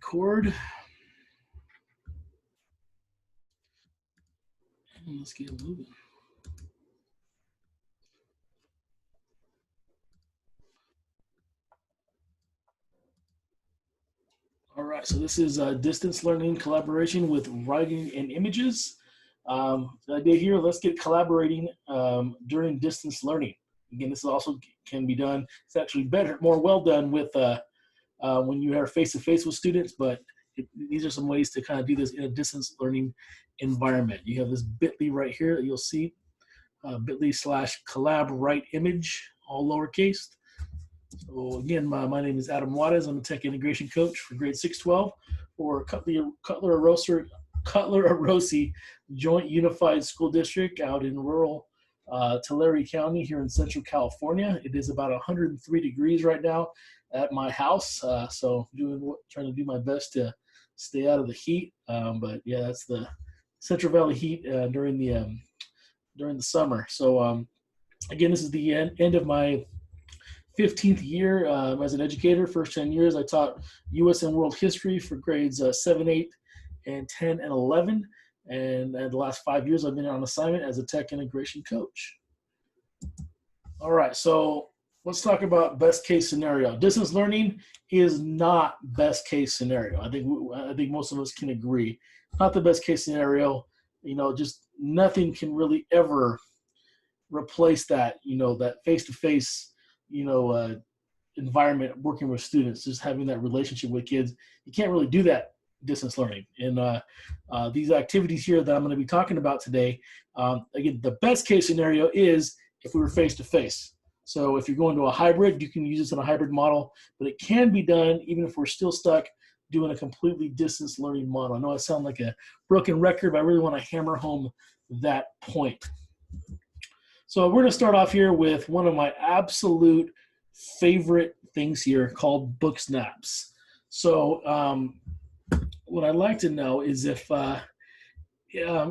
Record. And let's get moving. All right, so this is distance learning collaboration with writing and images. The idea here, let's get collaborating during distance learning. Again, this also can be done. It's actually better, more well done with when you are face-to-face with students, but these are some ways to kind of do this in a distance learning environment. You have this bit.ly right here that you'll see, bit.ly/collab write image, all lowercase. So again, my name is Adam Juarez. I'm a tech integration coach for grade 6-12 for Cutler-Arosi Joint Unified School District out in rural Tulare County here in Central California. It is about 103 degrees right now at my house, so trying to do my best to stay out of the heat. But yeah, that's the Central Valley heat during the summer. So again, this is the end of my 15th year as an educator. First 10 years I taught U.S. and world history for grades 7, 8, and 10 and 11. And the last 5 years I've been on assignment as a tech integration coach. All right, so let's talk about best case scenario. Distance learning is not best case scenario. I think most of us can agree. Not the best case scenario. You know, just nothing can really ever replace that, that face-to-face, environment working with students, just having that relationship with kids. You can't really do that distance learning. And these activities here that I'm going to be talking about today, again, the best case scenario is if we were face-to-face. So if you're going to a hybrid, you can use this in a hybrid model, but it can be done even if we're still stuck doing a completely distance learning model. I know I sound like a broken record, but I really want to hammer home that point. So we're going to start off here with one of my absolute favorite things here called book snaps. So what I'd like to know is if,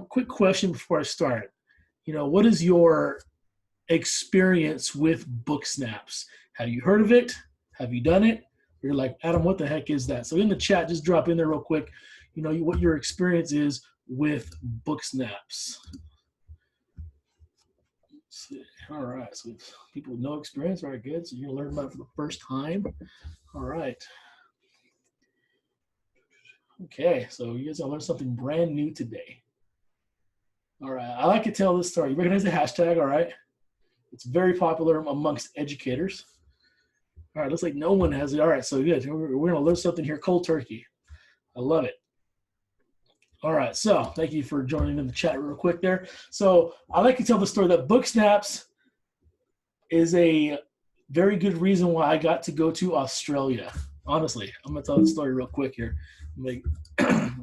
quick question before I start, what is your experience with book snaps? Have you heard of it? Have you done it? You're like, Adam, what the heck is that? So in the chat, just drop in there real quick, what your experience is with book snaps. All right, so people with no experience, all right, good. So you're gonna learn about it for the first time. All right. Okay, so you guys gonna learn something brand new today. All right, I like to tell this story. You recognize the hashtag, all right? It's very popular amongst educators. All right, looks like no one has it. All right, so good. We're gonna learn something here cold turkey. I love it. All right, so thank you for joining in the chat real quick there. So I like to tell the story that book snaps is a very good reason why I got to go to Australia. Honestly, I'm gonna tell the story real quick here. Let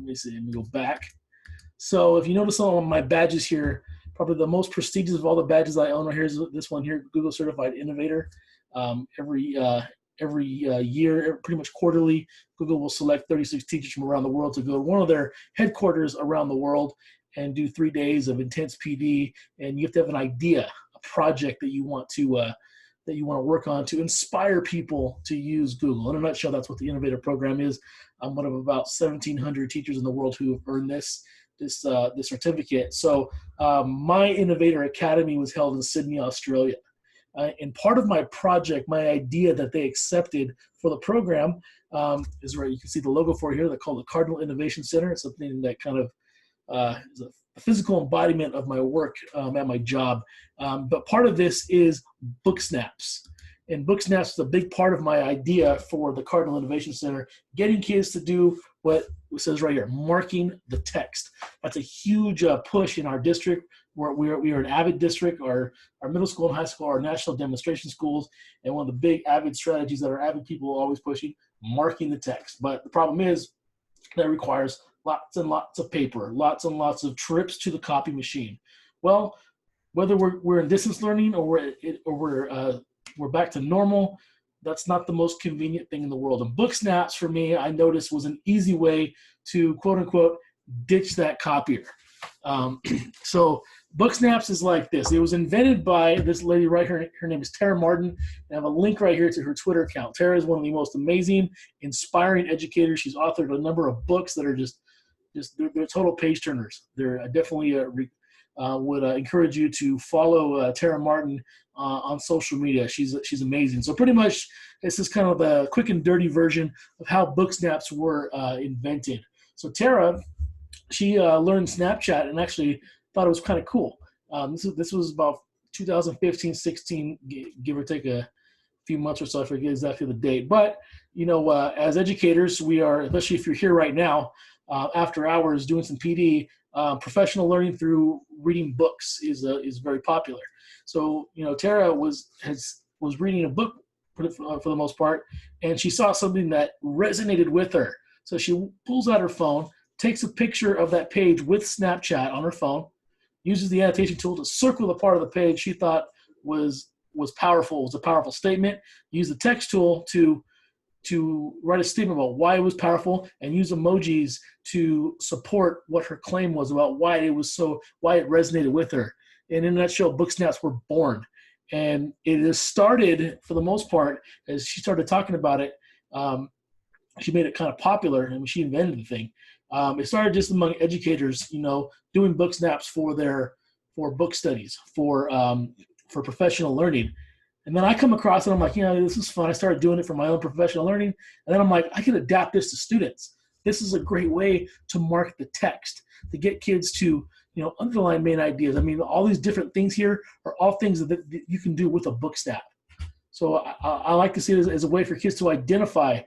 me see, let me go back. So if you notice on my badges here, probably the most prestigious of all the badges I own right here is this one here, Google Certified Innovator. Every year, pretty much quarterly, Google will select 36 teachers from around the world to go to one of their headquarters around the world and do 3 days of intense PD. And you have to have an idea, a project that you want to work on to inspire people to use Google. In a nutshell, that's what the Innovator program is. I'm one of about 1,700 teachers in the world who have earned this certificate. So my Innovator Academy was held in Sydney, Australia. And part of my project, my idea that they accepted for the program is right. You can see the logo for it here. They're called the Cardinal Innovation Center. It's something that kind of is a physical embodiment of my work at my job. But part of this is book snaps. And book snaps is a big part of my idea for the Cardinal Innovation Center, getting kids to do what it says right here, marking the text. That's a huge push in our district. We are an AVID district. Our middle school and high school are national demonstration schools, and one of the big AVID strategies that our AVID people are always pushing, marking the text. But the problem is that requires lots and lots of paper, lots and lots of trips to the copy machine. Well, whether we're in distance learning or we're back to normal, that's not the most convenient thing in the world. And book snaps for me, I noticed, was an easy way to quote unquote ditch that copier. So Book Snaps is like this. It was invented by this lady right here. Her name is Tara Martin. I have a link right here to her Twitter account. Tara is one of the most amazing, inspiring educators. She's authored a number of books that are just they're total page turners. They're definitely would encourage you to follow Tara Martin on social media. She's amazing. So pretty much this is kind of the quick and dirty version of how Book Snaps were invented. So Tara, she learned Snapchat and actually thought it was kind of cool. This was about 2015, 16, give or take a few months or so. I forget exactly the date. But, as educators, we are, especially if you're here right now, after hours doing some PD, professional learning through reading books is very popular. So, Tara was reading a book for the most part, and she saw something that resonated with her. So she pulls out her phone, takes a picture of that page with Snapchat on her phone, uses the annotation tool to circle the part of the page she thought was powerful, was a powerful statement, use the text tool to write a statement about why it was powerful, and use emojis to support what her claim was about why it resonated with her. And in a nutshell, Book Snaps were born. And it has started, for the most part, as she started talking about it, she made it kind of popular, and she invented the thing. It started just among educators, doing Book Snaps for book studies, for professional learning. And then I come across it, I'm like, this is fun. I started doing it for my own professional learning. And then I'm like, I can adapt this to students. This is a great way to mark the text, to get kids to, underline main ideas. I mean, all these different things here are all things that you can do with a Book Snap. So I like to see it as a way for kids to identify.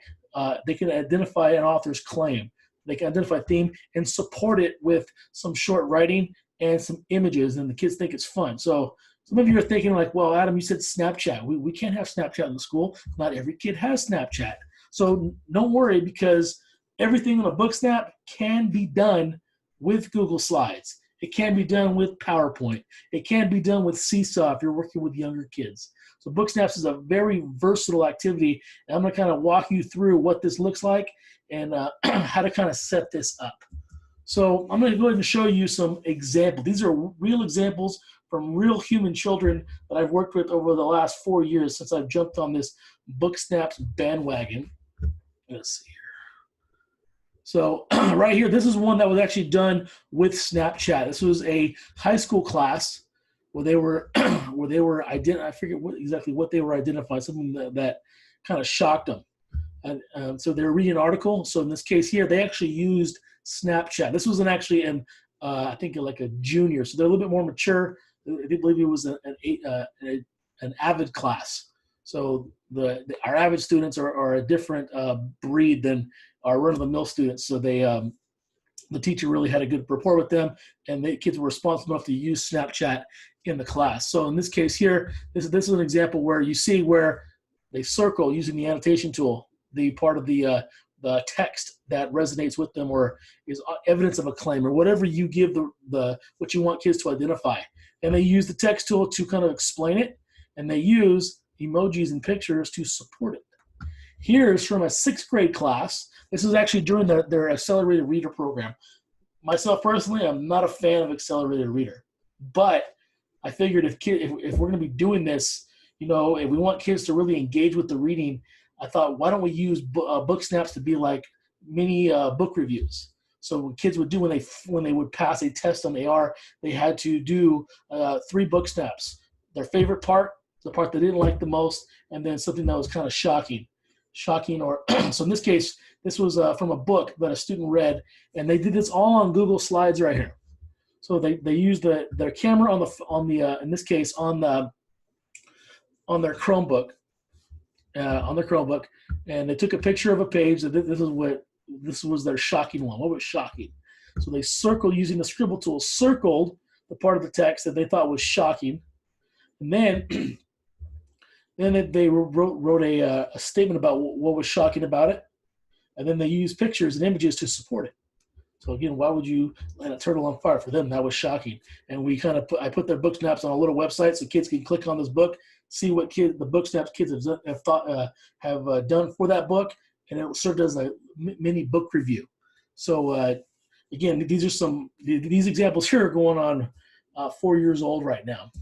They can identify an author's claim. They can identify a theme and support it with some short writing and some images, and the kids think it's fun. So some of you are thinking like, well, Adam, you said Snapchat. We can't have Snapchat in the school. Not every kid has Snapchat. So don't worry, because everything on a Book Snap can be done with Google Slides. It can be done with PowerPoint. It can be done with Seesaw if you're working with younger kids. So Book Snaps is a very versatile activity, and I'm going to kind of walk you through what this looks like and how to kind of set this up. So I'm going to go ahead and show you some examples. These are real examples from real human children that I've worked with over the last 4 years since I've jumped on this Book Snaps bandwagon. Let's see here. So right here, this is one that was actually done with Snapchat. This was a high school class where they were I forget exactly what they were identifying, something that kind of shocked them. And so they're reading an article. So in this case here, they actually used Snapchat. This wasn't actually I think like a junior, so they're a little bit more mature. I believe it was an Avid class. So our Avid students are a different breed than our run-of-the-mill students. So the teacher really had a good rapport with them, and the kids were responsible enough to use Snapchat in the class. So in this case here, this is an example where you see where they circle using the annotation tool the part of the text that resonates with them or is evidence of a claim or whatever you give what you want kids to identify. And they use the text tool to kind of explain it, and they use emojis and pictures to support it. Here's from a 6th grade class. This is actually during their accelerated reader program. Myself personally, I'm not a fan of accelerated reader, but I figured if we're going to be doing this, if we want kids to really engage with the reading, I thought, why don't we use Book Snaps to be like mini book reviews? So what kids would do when they would pass a test on AR, they had to do 3 Book Snaps. Their favorite part, the part they didn't like the most, and then something that was kind of shocking or so in this case, this was from a book that a student read, and they did this all on Google Slides right here. So they used their camera on the in this case on their Chromebook. And they took a picture of a page. This was their shocking one. What was shocking? So they circled using the scribble tool, circled the part of the text that they thought was shocking, and then they wrote a statement about what was shocking about it, and then they used pictures and images to support it. So again, why would you light a turtle on fire? For them, that was shocking. And I put their Book Snaps on a little website so kids can click on this book, see what the Book Snaps kids have done for that book, and it served as a mini book review. So again, these examples here are going on 4 years old right now.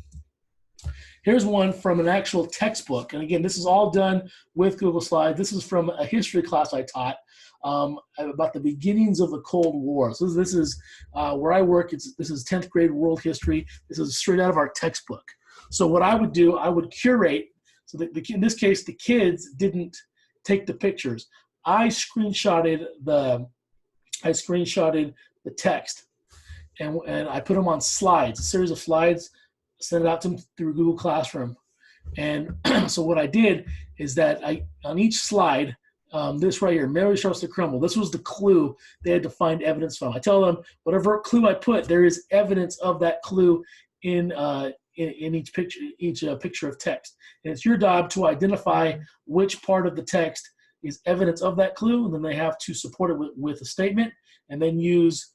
Here's one from an actual textbook. And again, this is all done with Google Slides. This is from a history class I taught about the beginnings of the Cold War. So this is where I work. This is 10th grade world history. This is straight out of our textbook. So what I would do, I would curate. So in this case, the kids didn't take the pictures. I screenshotted the text, and I put them on slides, a series of slides, sent it out to them through Google Classroom. And so what I did is that on each slide, this right here, Mary starts to crumble. This was the clue they had to find evidence from. I tell them whatever clue I put, there is evidence of that clue in each picture of text. And it's your job to identify which part of the text is evidence of that clue, and then they have to support it with a statement, and then use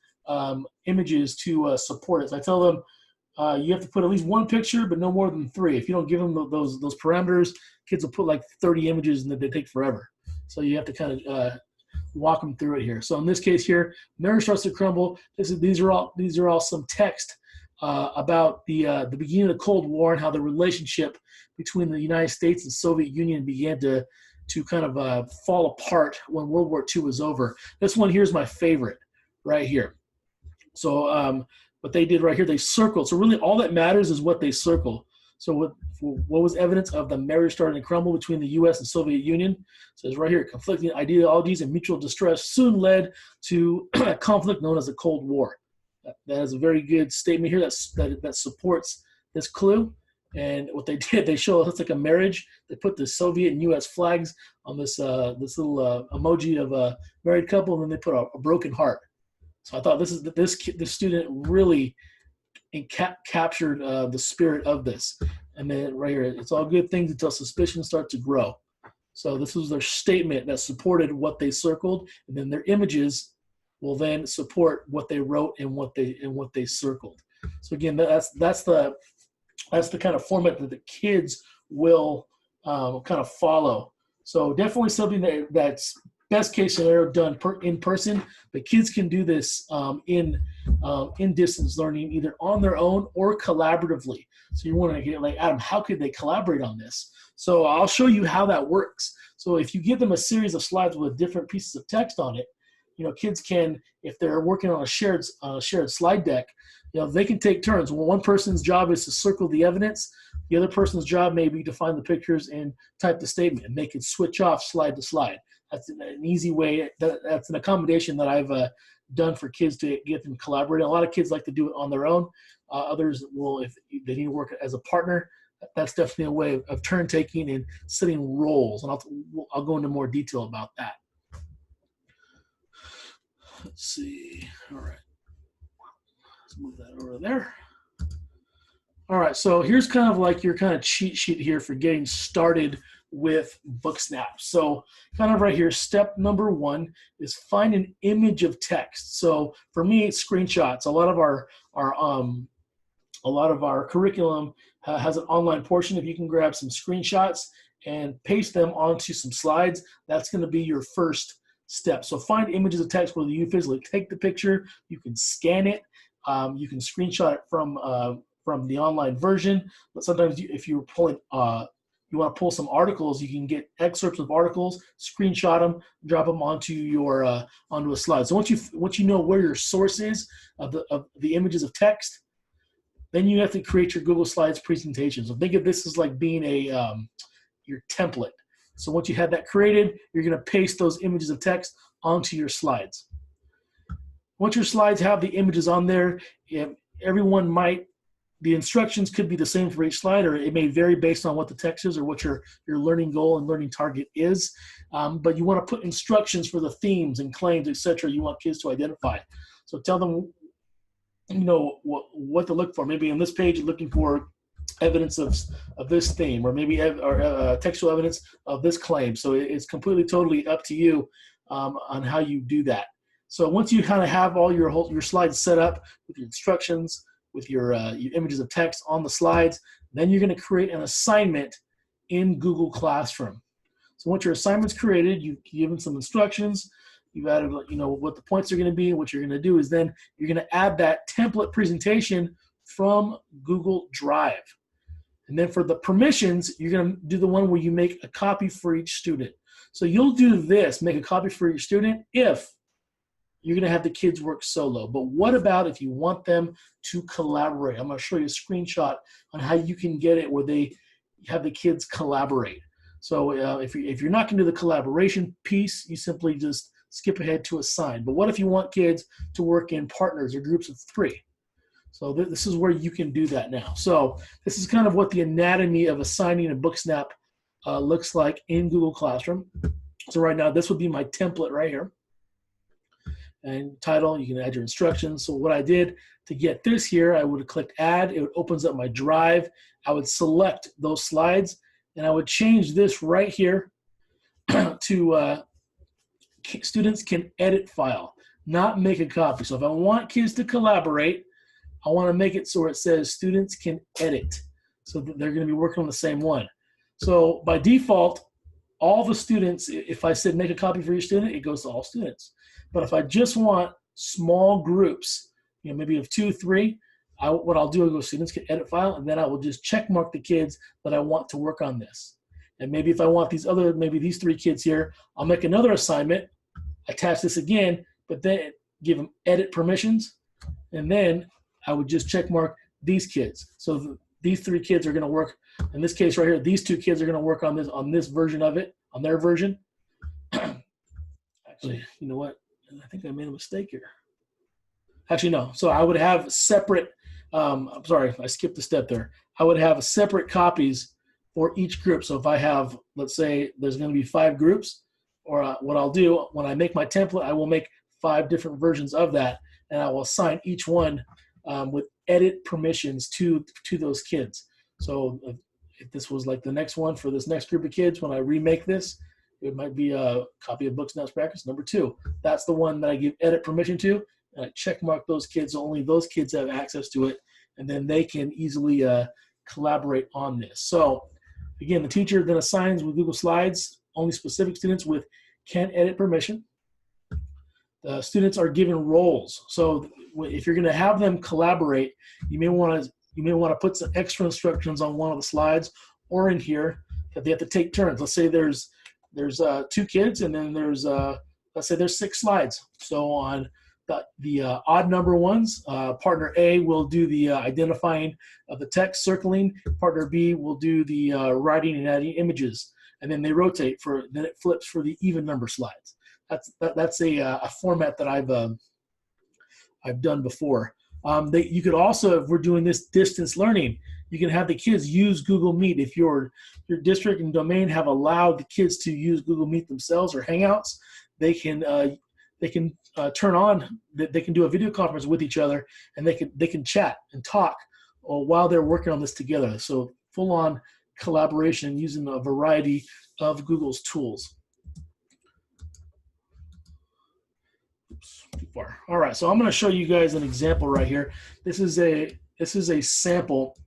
images to support it. So I tell them you have to put at least one picture, but no more than 3. If you don't give them those parameters, kids will put like 30 images and they take forever. So you have to kind of walk them through it here. So in this case here, Mary starts to crumble. These are all some text about the beginning of the Cold War and how the relationship between the United States and Soviet Union began to kind of fall apart when World War II was over. This one here is my favorite right here. So what they did right here, they circled. So really all that matters is what they circle. So what was evidence of the marriage starting to crumble between the U.S. and Soviet Union? So it's right here, conflicting ideologies and mutual distress soon led to a conflict known as the Cold War. That is a very good statement here that supports this clue. And what they did, they show it's like a marriage. They put the Soviet and U.S. flags on this little emoji of a married couple, and then they put a broken heart. So I thought this student really captured the spirit of this. And then right here, it's all good things until suspicions start to grow. So this was their statement that supported what they circled, and then their images will then support what they wrote and what they circled. So again, that's the kind of format that the kids will kind of follow. So definitely something that's best case scenario done in person, but kids can do this in distance learning, either on their own or collaboratively. So you want to get like, Adam, how could they collaborate on this? So I'll show you how that works. So if you give them a series of slides with different pieces of text on it, kids can, if they're working on a shared slide deck, they can take turns. Well, one person's job is to circle the evidence. The other person's job may be to find the pictures and type the statement, and they can switch off slide to slide. That's an easy way. That's an accommodation that I've done for kids to get them collaborating. A lot of kids like to do it on their own. Others will, if they need to work as a partner, that's definitely a way of turn taking and setting roles. And I'll go into more detail about that. Let's see. All right. Let's move that over there. All right. So here's kind of like your kind of cheat sheet here for getting started with BookSnap. So kind of right here, step number 1 is find an image of text. So for me, it's screenshots. A lot of our curriculum has an online portion. If you can grab some screenshots and paste them onto some slides, that's going to be your first step. So find images of text where you physically take the picture, you can scan it, you can screenshot it from the online version. But sometimes if you're pulling, you want to pull some articles, you can get excerpts of articles, screenshot them, drop them onto a slide. So once you know where your source is of the images of text, then you have to create your Google Slides presentation. So think of this as like being your template. So once you have that created, you're going to paste those images of text onto your slides. Once your slides have the images on there, the instructions could be the same for each slide, or it may vary based on what the text is or what your learning goal and learning target is. But you want to put instructions for the themes and claims, etc. you want kids to identify. So tell them, what to look for. Maybe on this page, you're looking for evidence of this theme, or maybe textual evidence of this claim. So it's completely, totally up to you on how you do that. So once you kind of have all your slides set up with your instructions, with your images of text on the slides, then you're going to create an assignment in Google Classroom. So once your assignment's created, you've given some instructions, you've added what the points are going to be, and what you're going to do is then you're going to add that template presentation from Google Drive. And then for the permissions, you're going to do the one where you make a copy for each student. So you'll do this, make a copy for each student, if you're going to have the kids work solo. But what about if you want them to collaborate? I'm going to show you a screenshot on how you can get it where they have the kids collaborate. So if you're not going to do the collaboration piece, you simply just skip ahead to assign. But what if you want kids to work in partners or groups of 3? So this is where you can do that now. So this is kind of what the anatomy of assigning a BookSnap looks like in Google Classroom. So right now, this would be my template right here. And title, you can add your instructions. So what I did to get this here, I would have clicked add. It opens up my drive. I would select those slides, and I would change this right here to students can edit file, not make a copy. So if I want kids to collaborate, I want to make it so it says students can edit, so that they're going to be working on the same one. So by default, all the students, if I said make a copy for each student, it goes to all students. But if I just want small groups, maybe of 2, 3, what I'll do is go students can edit file, and then I will just check mark the kids that I want to work on this. And maybe if I want maybe these 3 kids here, I'll make another assignment, attach this again, but then give them edit permissions, and then I would just check mark these kids. So these 3 kids are going to work. In this case right here, these 2 kids are going to work on this version of it, on their version. Actually, you know what? I think I made a mistake here. Actually, no. So I would have separate, I'm sorry, I skipped a step there. I would have separate copies for each group. So if I have, let's say there's going to be 5 groups, or what I'll do when I make my template, I will make 5 different versions of that, and I will assign each one with edit permissions to those kids. So if this was like the next one for this next group of kids, when I remake this, it might be a copy of BookSnap Practice number 2. That's the one that I give edit permission to, and I check mark those kids. Only those kids have access to it, and then they can easily collaborate on this. So again, the teacher then assigns with Google Slides only specific students with can edit permission. The students are given roles. So if you're going to have them collaborate, you may want to put some extra instructions on one of the slides or in here that they have to take turns. Let's say there's 2 kids, and then let's say there's 6 slides. So on the odd number ones, partner A will do the identifying of the text, circling. Partner B will do the writing and adding images, and then they rotate then it flips for the even number slides. That's a format that I've done before. You could also, if we're doing this distance learning, you can have the kids use Google Meet. If your district and domain have allowed the kids to use Google Meet themselves or Hangouts, they can turn on. They can do a video conference with each other, and they can chat and talk while they're working on this together. So full-on collaboration using a variety of Google's tools. Oops, too far. All right, so I'm going to show you guys an example right here. This is a sample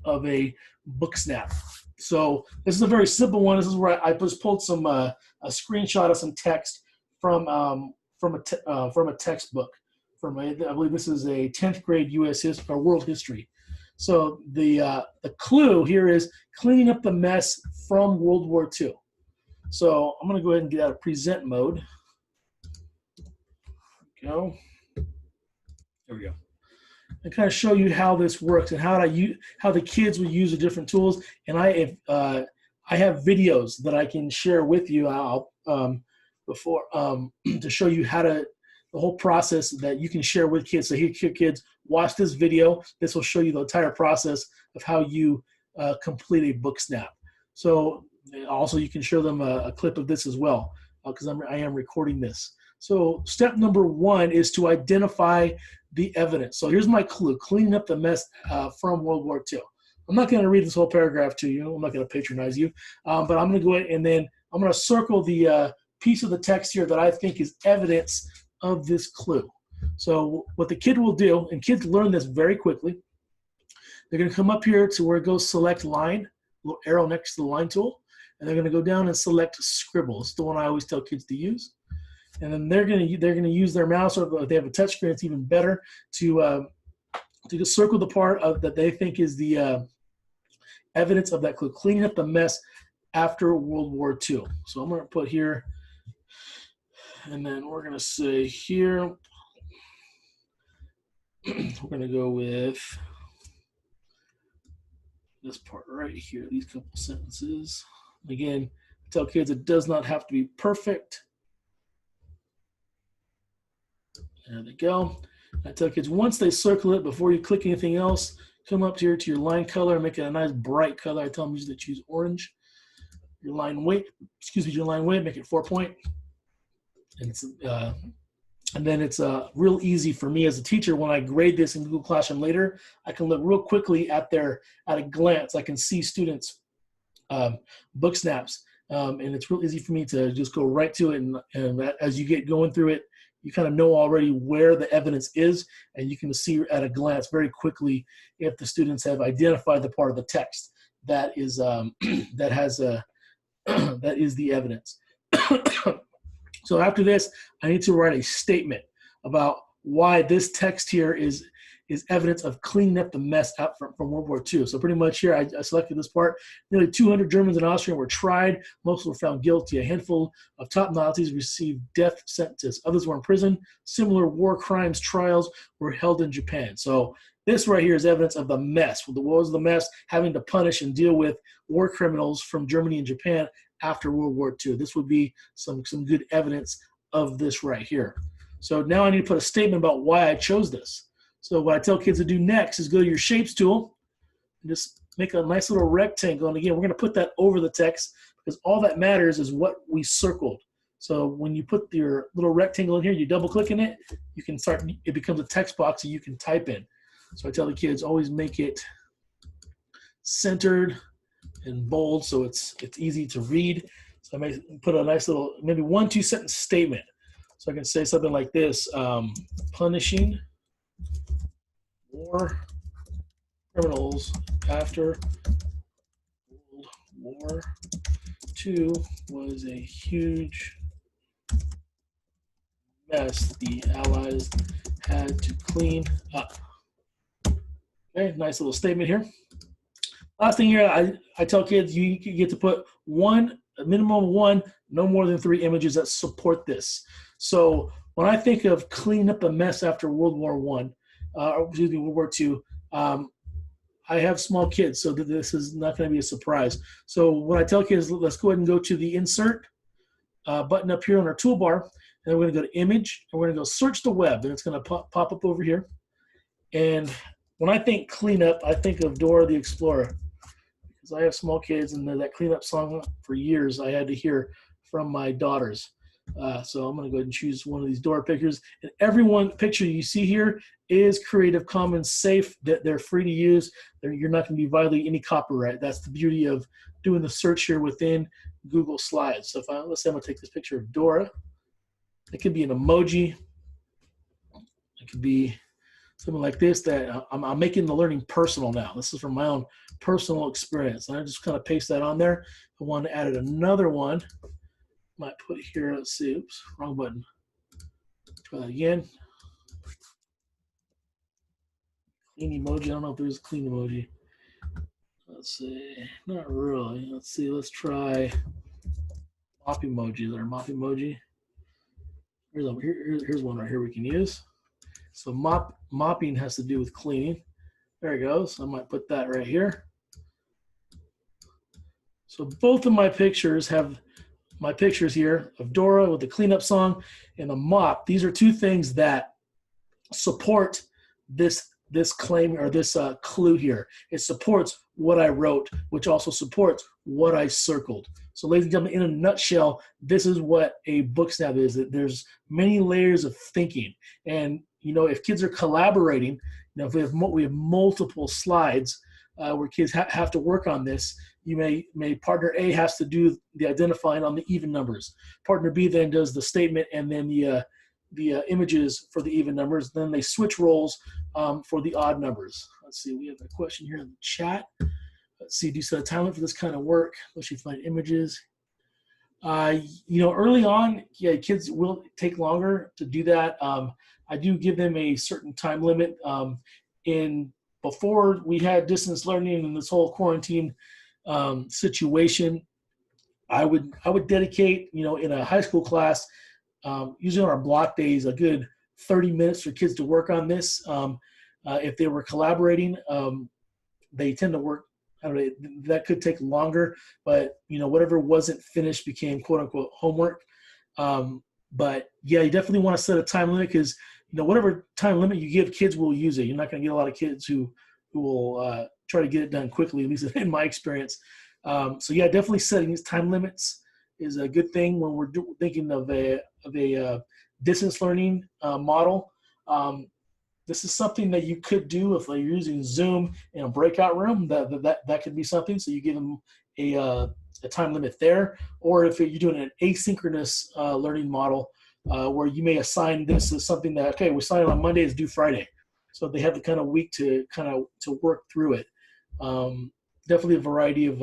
of a BookSnap. So this is a very simple one. This is where I just pulled some a screenshot of some text from a textbook. I believe this is a 10th grade U.S. history or world history. So the clue here is cleaning up the mess from World War II. So I'm going to go ahead and get out of present mode. Go. There we go. And kind of show you how this works and how the kids would use the different tools. And I have videos that I can share with you to show you how to the whole process that you can share with kids. So here, kids, watch this video. This will show you the entire process of how you complete a BookSnap. So also you can show them a clip of this as well, because I am recording this. So step number 1 is to identify the evidence. So here's my clue: cleaning up the mess from World War II. I'm not going to read this whole paragraph to you. I'm not going to patronize you, but I'm going to go ahead and then I'm going to circle the piece of the text here that I think is evidence of this clue. So what the kid will do, and kids learn this very quickly, they're going to come up here to where it goes select line, little arrow next to the line tool, and they're going to go down and select scribble. It's the one I always tell kids to use. And then they're going to use their mouse, or if they have a touch screen, it's even better to So you can circle the part of that they think is the evidence of that clue, cleaning up the mess after World War II. So I'm going to put here, and then we're going to say here, we're going to go with this part right here, these couple sentences. Again, I tell kids it does not have to be perfect. There they go. I tell kids once they circle it, before you click anything else, come up here to your line color and make it a nice bright color. I tell them usually choose orange. Your line weight, your line weight, make it 4 point. And then it's real easy for me as a teacher when I grade this in Google Classroom later. I can look real quickly at a glance. I can see students' book snaps, and it's real easy for me to just go right to it. And as you get going through it, you kind of know already where the evidence is, and you can see at a glance very quickly if the students have identified the part of the text that is that has that is the evidence. So after this, I need to write a statement about why this text here is evidence of cleaning up the mess out from World War II. So pretty much here, I selected this part. Nearly 200 Germans and Austrians were tried. Most were found guilty. A handful of top Nazis received death sentences. Others were in prison. Similar war crimes trials were held in Japan. So this right here is evidence of the mess. What was the mess? Having to punish and deal with war criminals from Germany and Japan after World War II. This would be some good evidence of this right here. So now I need to put a statement about why I chose this. So what I tell kids to do next is go to your Shapes tool and just make a nice little rectangle. And again, we're going to put that over the text because all that matters is what we circled. So when you put your little rectangle in here, you double click in it, you can start, it becomes a text box that you can type in. So I tell the kids always make it centered and bold so it's easy to read. So I may put a nice little, maybe 1-2 sentence statement. So I can say something like this, punishing war criminals after World War II was a huge mess the Allies had to clean up. Okay, nice little statement here. Last thing here, I tell kids you get to put a minimum of one, no more than 3 images that support this. So when I think of cleaning up the mess after World War World War II, I have small kids, so this is not going to be a surprise. So what I tell kids, let's go ahead and go to the Insert button up here on our toolbar, and we're going to go to Image, and we're going to go Search the Web, and it's going to pop up over here. And when I think cleanup, I think of Dora the Explorer, because I have small kids, and that cleanup song for years I had to hear from my daughters. So I'm going to go ahead and choose one of these Dora pictures. And every picture you see here is Creative Commons safe. They're free to use. You're not going to be violating any copyright. That's the beauty of doing the search here within Google Slides. So let's say I'm going to take this picture of Dora. It could be an emoji. It could be something like this that I'm making the learning personal now. This is from my own personal experience. And I just kind of paste that on there. I want to add another one. Might put here, let's see, oops, wrong button. Try that again. Clean emoji, I don't know if there's a clean emoji. Let's see, not really. Let's see, let's try mop emoji. Is there a mop emoji? Here's one right here we can use. So mopping has to do with cleaning. There it goes. I might put that right here. So both of my pictures have my pictures here of Dora with the cleanup song and the mop. These are 2 things that support this claim or this clue here. It supports what I wrote, which also supports what I circled. So ladies and gentlemen, in a nutshell, this is what a book snap is. That there's many layers of thinking. And if kids are collaborating, if we have multiple slides where kids have to work on this, you may partner A has to do the identifying on the even numbers. Partner B then does the statement and then the images for the even numbers. Then they switch roles for the odd numbers. Let's see, we have a question here in the chat. Let's see, do you set a timer for this kind of work? Let's find images. Early on, yeah, kids will take longer to do that. I do give them a certain time limit. before we had distance learning and this whole quarantine situation, I would dedicate, in a high school class, usually on our block days, a good 30 minutes for kids to work on this. If they were collaborating, they tend to work, I don't know, that could take longer, but whatever wasn't finished became quote unquote homework. But yeah, you definitely want to set a time limit, because whatever time limit you give kids will use it. You're not going to get a lot of kids who will try to get it done quickly, at least in my experience. So yeah, definitely setting these time limits is a good thing when we're thinking of a distance learning model. This is something that you could do if you're using Zoom in a breakout room. That could be something. So you give them a time limit there, or if you're doing an asynchronous learning model, where you may assign this as something that, okay, we're signing on Monday, is due Friday, so they have the kind of week to work through it. Definitely a variety of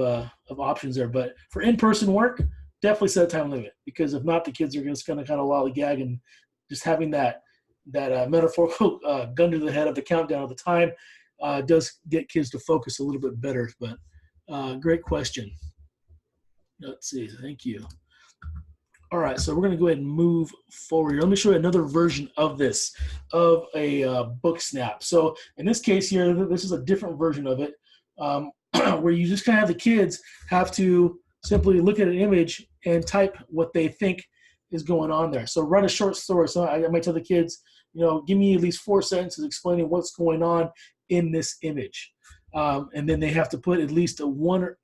options there, but for in-person work, definitely set a time limit, because if not, the kids are just going to kind of lollygag, and just having that metaphorical gun to the head of the countdown of the time does get kids to focus a little bit better. But great question. Let's see. Thank you. All right, so we're going to go ahead and move forward here. Let me show you another version of this, of a book snap. So in this case here, this is a different version of it, where you just kind of have the kids have to simply look at an image and type what they think is going on there. So write a short story. So I might tell the kids, give me at least 4 sentences explaining what's going on in this image. And then they have to put at least one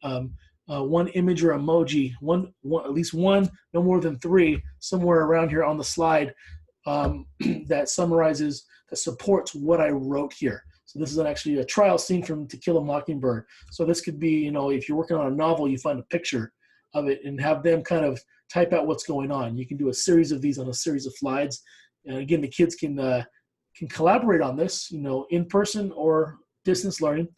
image or emoji, at least one, no more than 3, somewhere around here on the slide, that summarizes, that supports what I wrote here. So this is actually a trial scene from To Kill a Mockingbird. So this could be, if you're working on a novel, you find a picture of it and have them kind of type out what's going on. You can do a series of these on a series of slides. And again, the kids can collaborate on this, in person or distance learning,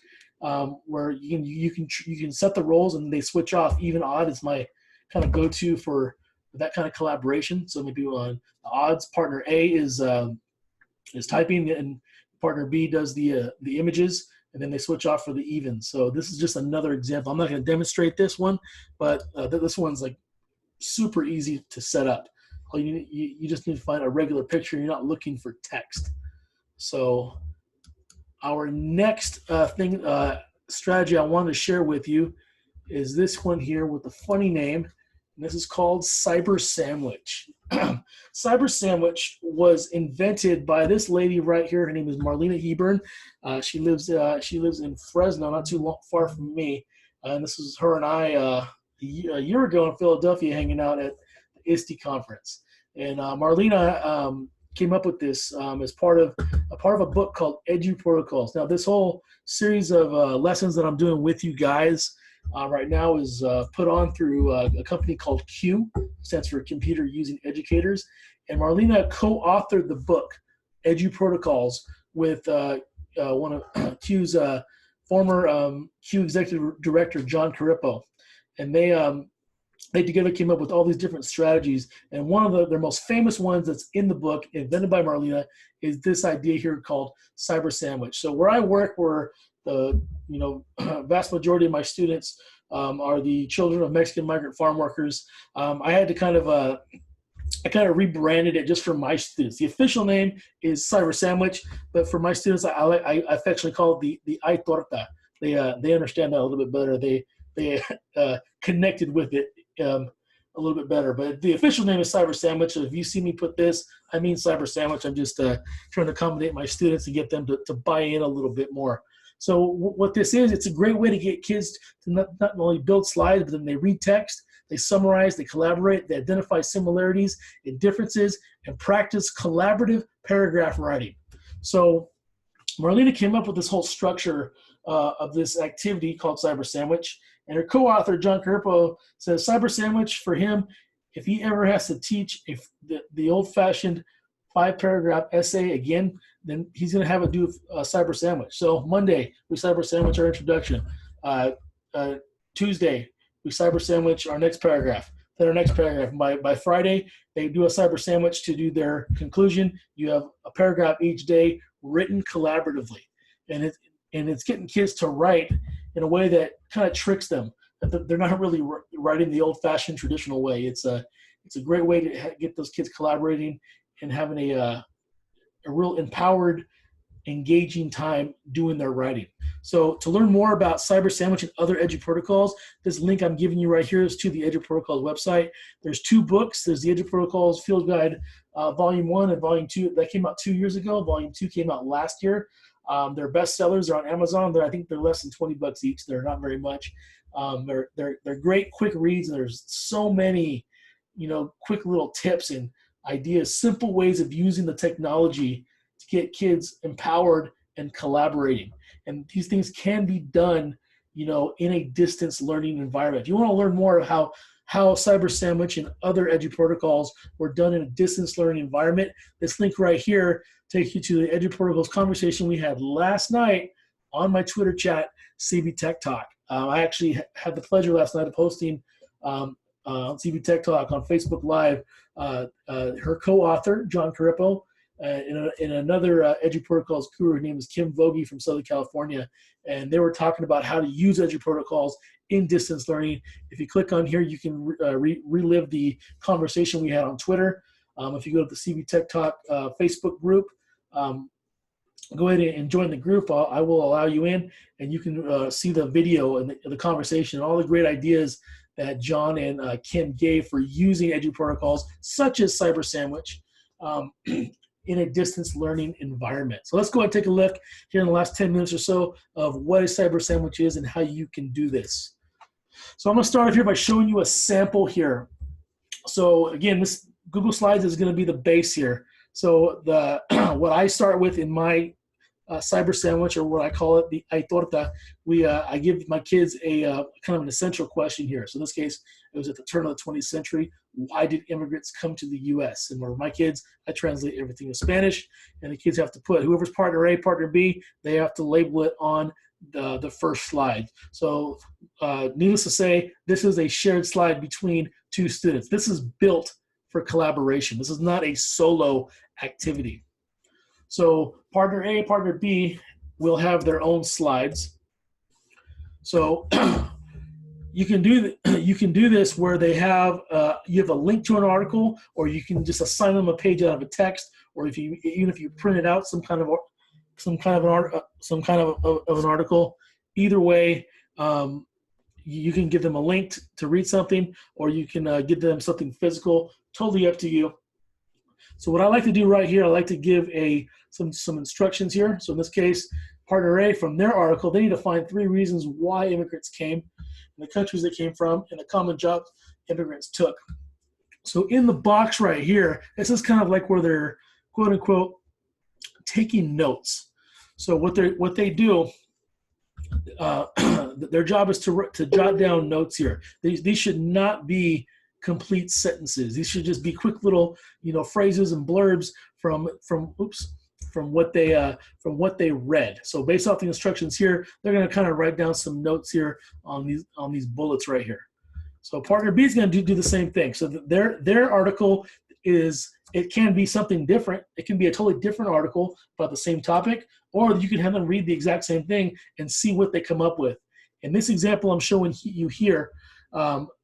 where you can set the roles and they switch off. Even odd is my kind of go-to for that kind of collaboration. So maybe on the odds, partner A is typing, and partner B does the images, and then they switch off for the even. So this is just another example. I'm not going to demonstrate this one, but this one's like super easy to set up. You just need to find a regular picture. You're not looking for text. So our next strategy I wanted to share with you is this one here with a funny name. And this is called Cyber Sandwich. Cyber Sandwich was invented by this lady right here. Her name is Marlena Hebern. She lives in Fresno, not too far from me. And this is her and I a year ago in Philadelphia, hanging out at the ISTE conference. And Marlena came up with this as part of a book called Edu Protocols. Now, this whole series of lessons that I'm doing with you guys right now is put on through a company called Q, stands for Computer Using Educators. And Marlena co-authored the book, Edu Protocols, with one of Q's former Q executive director, John Carippo. And they together came up with all these different strategies. And one of their most famous ones that's in the book, invented by Marlena, is this idea here called Cyber Sandwich. So where I work, where the vast majority of my students are the children of Mexican migrant farm workers, I had to kind of rebranded it just for my students. The official name is Cyber Sandwich, but for my students, I affectionately call it the Ay Torta. They understand that a little bit better. They connected with it a little bit better. But the official name is Cyber Sandwich. So if you see me put this, I mean Cyber Sandwich. I'm just trying to accommodate my students and get them to buy in a little bit more. So what this is, it's a great way to get kids to not only build slides, but then they read text, they summarize, they collaborate, they identify similarities and differences, and practice collaborative paragraph writing. So Marlena came up with this whole structure of this activity called Cyber Sandwich. And her co-author, John Carippo, says Cyber Sandwich, for him, if he ever has to teach the old-fashioned 5-paragraph essay again, then he's going to have it do a Cyber Sandwich. So Monday, we Cyber Sandwich our introduction. Tuesday, we Cyber Sandwich our next paragraph. Then our next paragraph. By Friday, they do a Cyber Sandwich to do their conclusion. You have a paragraph each day written collaboratively. and it's getting kids to write in a way that kind of tricks them. That they're not really writing the old-fashioned traditional way. It's a great way to get those kids collaborating and having a real empowered, engaging time doing their writing. So to learn more about Cyber Sandwich and other Edu protocols, this link I'm giving you right here is to the Edu Protocols website. There's 2 books. There's the Edu Protocols Field Guide Volume 1 and Volume 2. That came out 2 years ago. Volume 2 came out last year. They're bestsellers. They're on Amazon. I think they're less than $20 each. They're not very much. They're great quick reads. There's so many, quick little tips and ideas, simple ways of using the technology to get kids empowered and collaborating. And these things can be done, in a distance learning environment. If you want to learn more of how Cyber Sandwich and other Edu protocols were done in a distance learning environment, this link right here takes you to the Edu protocols conversation we had last night on my Twitter chat, CB Tech Talk. I actually had the pleasure last night of hosting CB Tech Talk on Facebook Live. Her co-author, John Carippo, and another Edu Protocols guru. Her name is Kim Vogie from Southern California, and they were talking about how to use Edu Protocols in distance learning. If you click on here, you can relive the conversation we had on Twitter. If you go to the CB Tech Talk Facebook group, go ahead and join the group. I will allow you in, and you can see the video and the conversation and all the great ideas that John and Kim gave for using Edu Protocols, such as Cyber Sandwich, in a distance learning environment. So let's go ahead and take a look here in the last 10 minutes or so of what a Cyber Sandwich is and how you can do this. So I'm going to start off here by showing you a sample here. So again, this Google Slides is going to be the base here. So what I start with in my Cyber Sandwich, or what I call it, the Ay Torta, I give my kids a kind of an essential question here. So in this case, it was at the turn of the 20th century. Why did immigrants come to the U.S.? And for my kids, I translate everything to Spanish, and the kids have to put whoever's partner A, partner B, they have to label it on the first slide. So needless to say, this is a shared slide between 2 students. This is built for collaboration. This is not a solo activity. So partner A, partner B will have their own slides. So you can do this where they have you have a link to an article, or you can just assign them a page out of a text, or even if you printed out some kind of an article. Either way, you can give them a link to read something, or you can give them something physical. Totally up to you. So what I like to do right here, I like to give some instructions here. So in this case, partner A, from their article, they need to find 3 reasons why immigrants came, and the countries they came from, and the common jobs immigrants took. So in the box right here, this is kind of like where they're quote unquote taking notes. So what they do, their job is to jot down notes here. These should not be complete sentences. These should just be quick little, phrases and blurbs from what they read. So based off the instructions here, they're going to kind of write down some notes here on these bullets right here. So partner B is going to do the same thing. So their article it can be something different. It can be a totally different article about the same topic, or you can have them read the exact same thing and see what they come up with. In this example I'm showing you here,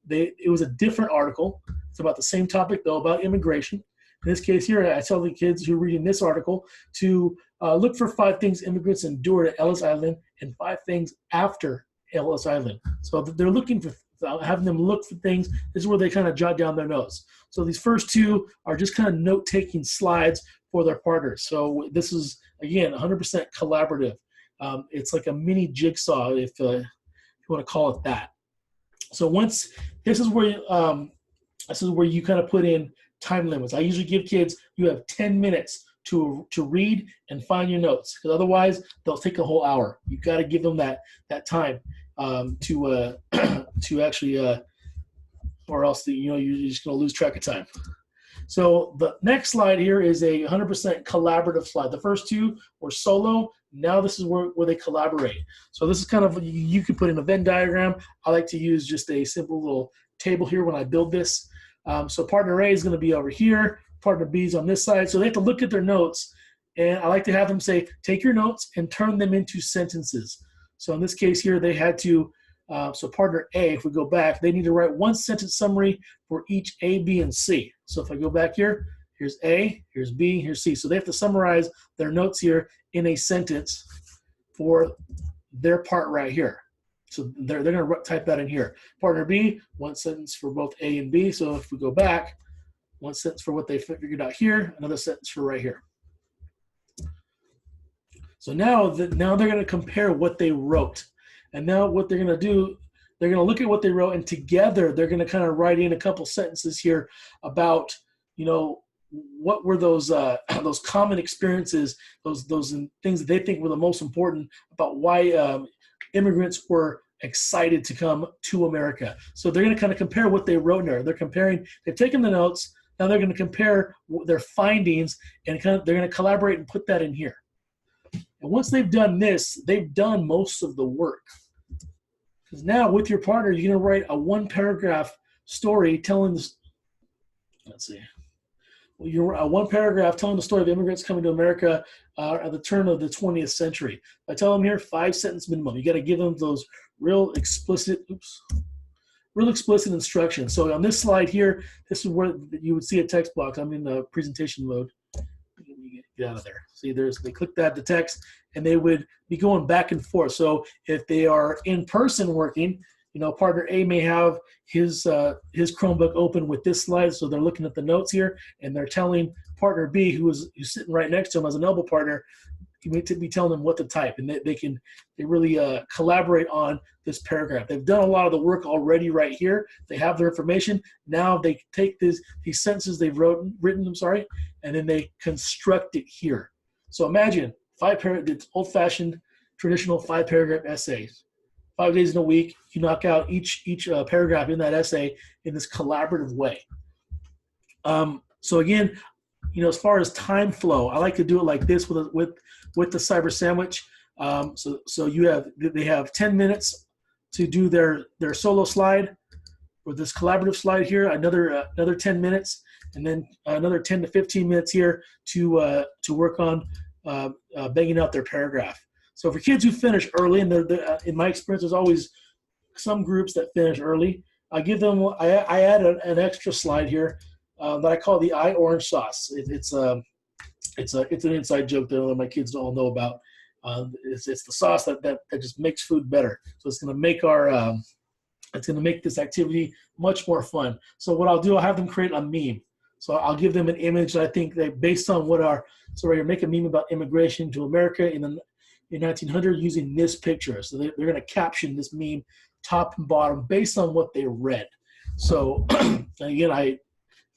it was a different article. It's about the same topic though, about immigration. In this case here, I tell the kids who are reading this article to look for 5 things immigrants endured at Ellis Island and 5 things after Ellis Island. So they're looking for, having them look for things. This is where they kind of jot down their notes. So these first 2 are just kind of note-taking slides for their partners. So this is, again, 100% collaborative. It's like a mini jigsaw, if you want to call it that. So this is where you kind of put in time limits. I usually give kids, you have 10 minutes to read and find your notes, because otherwise they'll take a whole hour. You've got to give them that time to actually, or else you're just going to lose track of time. So the next slide here is a 100% collaborative slide. The first 2 were solo. Now this is where they collaborate. So this is kind of, you can put in a Venn diagram. I like to use just a simple little table here when I build this. So partner A is going to be over here. Partner B is on this side. So they have to look at their notes And I like to have them say, take your notes and turn them into sentences. So in this case here, they had to, so partner A, if we go back, they need to write one sentence summary for each A, B, and C. So if I go back here, here's A, here's B, here's C. So they have to summarize their notes here in a sentence for their part right here. So they're going to type that in here. Partner B, one sentence for both A and B. So if we go back, one sentence for what they figured out here, another sentence for right here. So now they're going to compare what they wrote. And now what they're going to do, they're going to look at what they wrote, and together they're going to kind of write in a couple sentences here about, you know, what were those common experiences, those things that they think were the most important about why immigrants were excited to come to America. So they're going to kind of compare what they wrote in there. They're comparing, they've taken the notes, now they're going to compare their findings, and they're going to collaborate and put that in here. And once they've done this, they've done most of the work. Because now with your partner, you're going to write a one-paragraph story telling this. Let's see. Well, you're a one-paragraph telling the story of immigrants coming to America at the turn of the 20th century. I tell them here 5-sentence minimum. You got to give them those real explicit instructions. So on this slide here, this is where you would see a text box. I'm in the presentation mode. Get out of there. See, they click that to text, and they would be going back and forth. So if they are in person working, you know, partner A may have his Chromebook open with this slide, so they're looking at the notes here, and they're telling partner B, who's sitting right next to him as an elbow partner, you may be telling them what to type, and they really collaborate on this paragraph. They've done a lot of the work already right here. They have their information. Now they take these sentences they've written, and then they construct it here. So imagine it's old-fashioned, traditional 5-paragraph essays. 5 days in a week, you knock out each paragraph in that essay in this collaborative way. So again, you know, as far as time flow, I like to do it like this with the Cyber Sandwich. So they have 10 minutes to do their solo slide, or this collaborative slide here, another 10 minutes, and then another 10 to 15 minutes here to work on banging out their paragraph. So for kids who finish early, and in my experience, there's always some groups that finish early, I add an extra slide here that I call the eye orange sauce. It's an inside joke that my kids all know about. It's the sauce that just makes food better. So it's going to make this activity much more fun. So what I'll do, I'll have them create a meme. So I'll give them an image that I think that based on make a meme about immigration to America in 1900 using this picture. So they're going to caption this meme top and bottom based on what they read. So again, if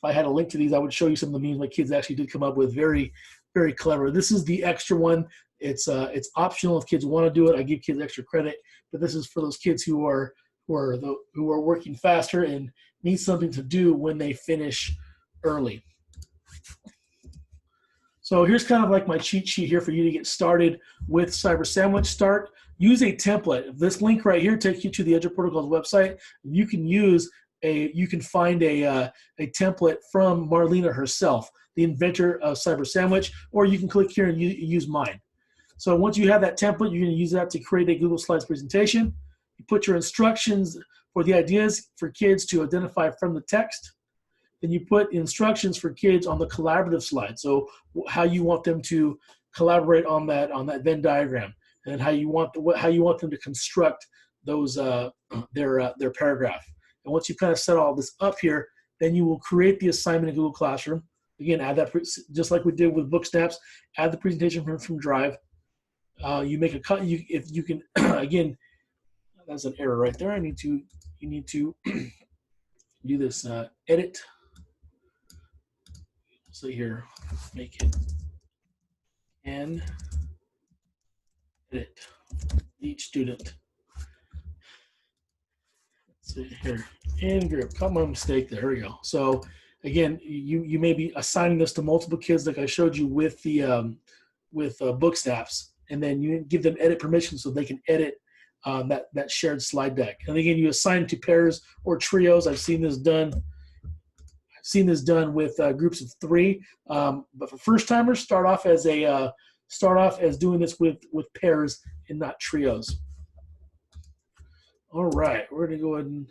I had a link to these, I would show you some of the memes my kids actually did come up with. Very, very clever. This is the extra one. It's optional if kids want to do it. I give kids extra credit, but this is for those kids who are working faster and need something to do when they finish early. So here's kind of like my cheat sheet here for you to get started with Cyber Sandwich. Use a template. This link right here takes you to the Edge of Protocols website. You can find a template from Marlena herself, the inventor of Cyber Sandwich, or you can click here and use mine. So once you have that template, you're going to use that to create a Google Slides presentation. You put your instructions for the ideas for kids to identify from the text. Then you put instructions for kids on the collaborative slide. So how you want them to collaborate on that Venn diagram, and how you want them to construct those their paragraph. And once you kind of set all this up here, then you will create the assignment in Google Classroom. Again, add that just like we did with Book Snaps. Add the presentation from Drive. You make a cut. If you can again, that's an error right there. You need to do this edit. So here, make it and edit each student. Let's see here, in group. Caught my mistake there. Here we go. So again, you may be assigning this to multiple kids, like I showed you with the Book Snaps, and then you give them edit permission so they can edit that shared slide deck. And again, you assign to pairs or trios. I've seen this done. seen this done with groups of 3. But for first timers, start off as doing this with pairs and not trios. All right, we're gonna go ahead and,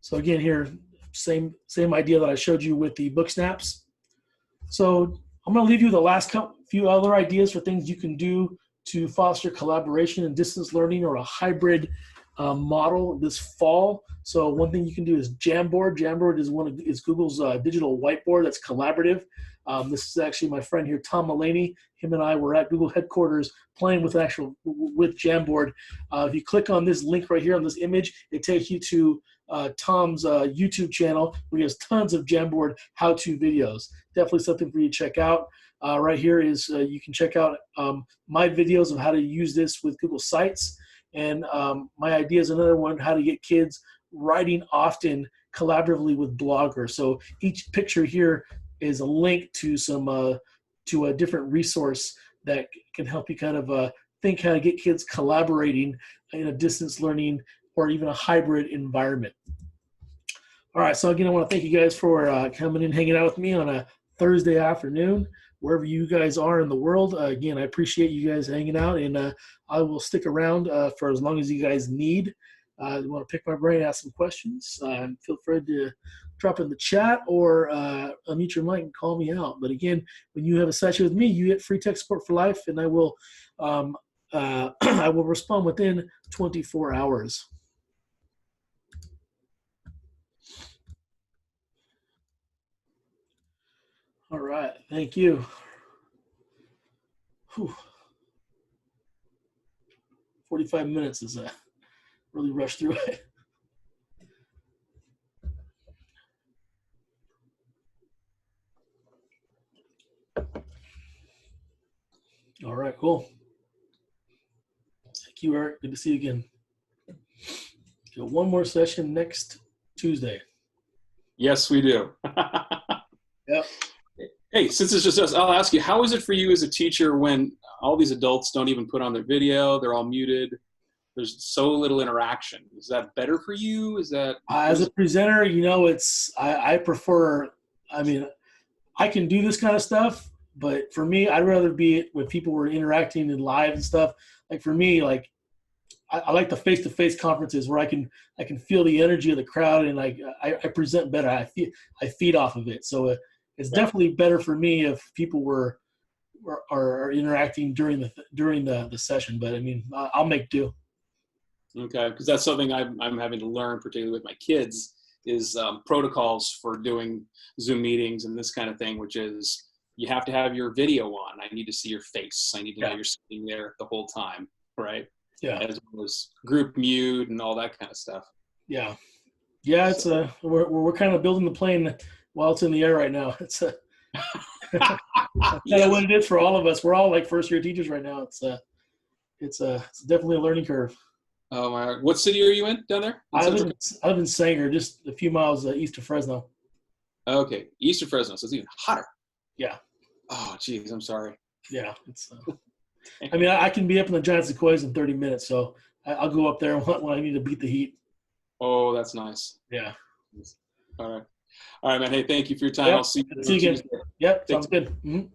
so again here, same idea that I showed you with the book snaps. So I'm gonna leave you the last few other ideas for things you can do to foster collaboration and distance learning, or a hybrid model this fall. So one thing you can do is Jamboard. Jamboard is Google's digital whiteboard that's collaborative. This is actually my friend here, Tom Mulaney. Him and I were at Google headquarters playing with Jamboard. If you click on this link right here on this image, it takes you to Tom's YouTube channel, where he has tons of Jamboard how-to videos. Definitely something for you to check out. Right here is you can check out my videos of how to use this with Google Sites. And my idea is another one, how to get kids writing often collaboratively with bloggers. So each picture here is a link to to a different resource that can help you kind of think how to get kids collaborating in a distance learning or even a hybrid environment. All right, so again, I want to thank you guys for coming in, hanging out with me on a Thursday afternoon, wherever you guys are in the world. Again, I appreciate you guys hanging out, and I will stick around for as long as you guys need. You want to pick my brain, ask some questions, feel free to drop in the chat or unmute your mic and call me out. But again, when you have a session with me, you get free tech support for life, and I will I will respond within 24 hours. All right, thank you. Whew. 45 minutes is really rushed through it. All right, cool. Thank you, Eric. Good to see you again. Got one more session next Tuesday. Yes, we do. Yep. Hey, since it's just us, I'll ask you, how is it for you as a teacher when all these adults don't even put on their video, they're all muted, there's so little interaction? Is that better for you? Is that as a presenter, you know, I prefer, I mean, I can do this kind of stuff, but for me, I'd rather be when people were interacting in live and stuff. Like for me, like I like the face-to-face conferences where I can feel the energy of the crowd, and I present better. I feed off of it. So it's definitely better for me if people are interacting during the session. But I mean, I'll make do. Okay, because that's something I'm having to learn, particularly with my kids, is protocols for doing Zoom meetings and this kind of thing, which is you have to have your video on. I need to see your face. I need to know you're sitting there the whole time, right? Yeah. As well as group mute and all that kind of stuff. Yeah. Yeah, it's we're kind of building the plane while it's in the air right now. It's that's kind of what it is for all of us. We're all like first-year teachers right now. It's definitely a learning curve. Oh my God. What city are you in down there? I live in Sanger, just a few miles east of Fresno. Okay, east of Fresno, so it's even hotter. Yeah. Oh, geez, I'm sorry. Yeah, it's. I mean, I can be up in the Giant Sequoias in 30 minutes, so I'll go up there when I need to beat the heat. Oh, that's nice. Yeah. All right, man. Hey, thank you for your time. Yep. I'll see you. See you again. Yep, sounds good. Mm-hmm.